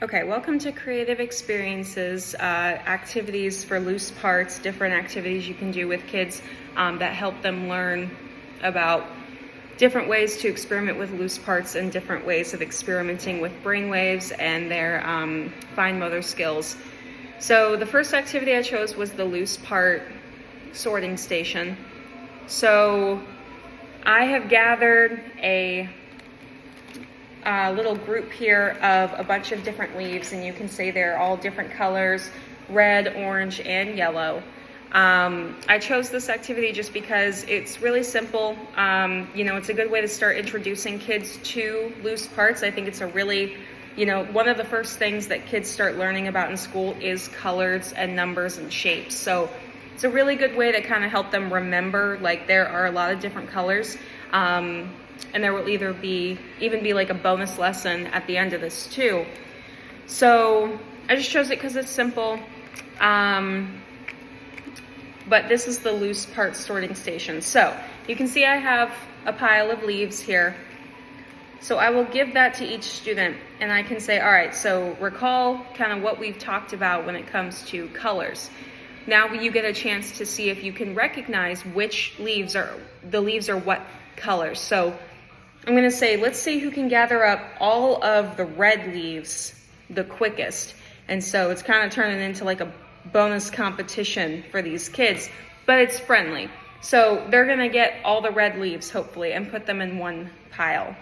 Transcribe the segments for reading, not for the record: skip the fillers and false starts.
Okay, welcome to Creative Experiences, activities for loose parts, different activities you can do with kids that help them learn about different ways to experiment with loose parts and different ways of experimenting with brainwaves and their fine motor skills. So the first activity I chose was the loose part sorting station. So I have gathered a little group here of a bunch of different leaves, and you can see they're all different colors, red, orange, and yellow. I chose this activity just because it's really simple. It's a good way to start introducing kids to loose parts. I think it's a really, one of the first things that kids start learning about in school is colors and numbers and shapes. So it's a really good way to kind of help them remember, like, there are a lot of different colors. And there will even be like a bonus lesson at the end of this too. So I just chose it because it's simple. But this is the loose parts sorting station. So you can see I have a pile of leaves here. So I will give that to each student, and I can say, all right, so recall kind of what we've talked about when it comes to colors. Now you get a chance to see if you can recognize which leaves are what colors. So I'm going to say, let's see who can gather up all of the red leaves the quickest. And so it's kind of turning into like a bonus competition for these kids, but it's friendly. So they're going to get all the red leaves, hopefully, and put them in one pile.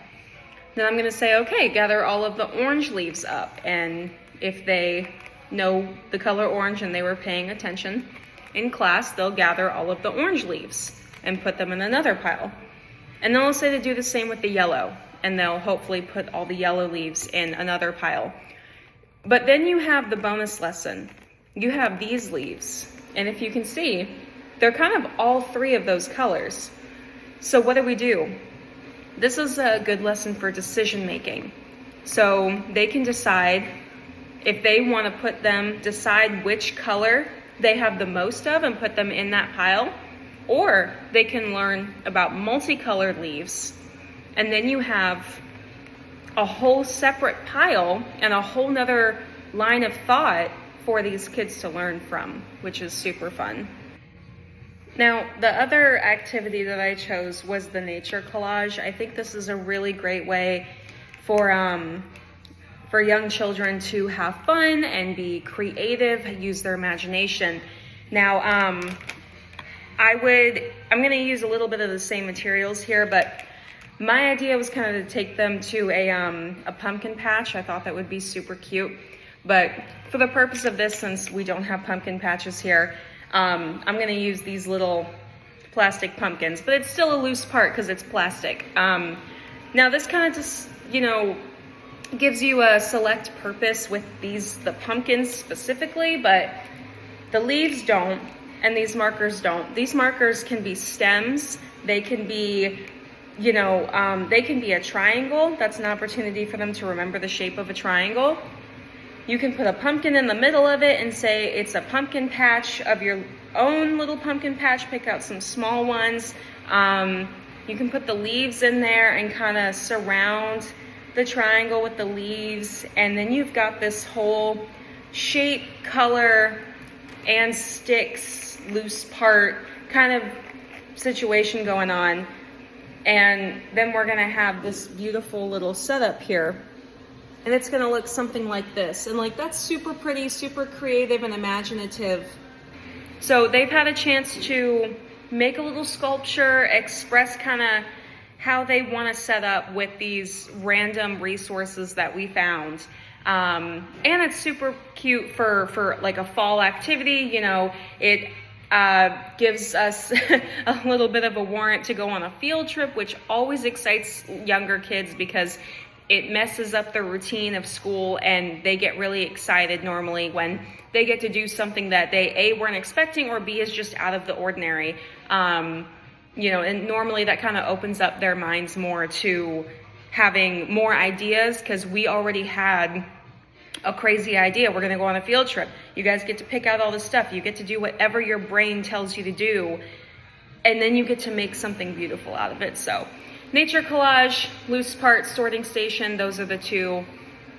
Then I'm going to say, okay, gather all of the orange leaves up. And if they know the color orange and they were paying attention in class, they'll gather all of the orange leaves and put them in another pile. And then I'll say to do the same with the yellow, and they'll hopefully put all the yellow leaves in another pile. But then you have the bonus lesson. You have these leaves, and if you can see, they're kind of all three of those colors. So what do? This is a good lesson for decision making. So they can decide if they want to decide which color they have the most of and put them in that pile. Or they can learn about multicolored leaves, and then you have a whole separate pile and a whole nother line of thought for these kids to learn from, which is super fun. Now, the other activity that I chose was the nature collage. I think this is a really great way for young children to have fun and be creative, use their imagination. Now, I'm going to use a little bit of the same materials here, but my idea was kind of to take them to a pumpkin patch. I thought that would be super cute. But for the purpose of this, since we don't have pumpkin patches here, I'm going to use these little plastic pumpkins. But it's still a loose part because it's plastic. Now this kind of just, gives you a select purpose with the pumpkins specifically, but the leaves don't. And these markers don't. These markers can be stems. They can be, they can be a triangle. That's an opportunity for them to remember the shape of a triangle. You can put a pumpkin in the middle of it and say it's a pumpkin patch of your own little pumpkin patch. Pick out some small ones. You can put the leaves in there and kind of surround the triangle with the leaves. And then you've got this whole shape, color, and sticks, loose part kind of situation going on. And then we're going to have this beautiful little setup here, and it's going to look something like this. And like, that's super pretty, super creative and imaginative. So they've had a chance to make a little sculpture, express kind of how they want to set up with these random resources that we found. And it's super cute for like a fall activity. It gives us a little bit of a warrant to go on a field trip, which always excites younger kids because it messes up the routine of school, and they get really excited normally when they get to do something that they A, weren't expecting, or B, is just out of the ordinary. And normally that kind of opens up their minds more to having more ideas, because we already had a crazy idea. We're going to go on a field trip. You guys get to pick out all the stuff. You get to do whatever your brain tells you to do, and then you get to make something beautiful out of it. So nature collage, loose part sorting station, those are the two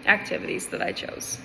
activities that I chose.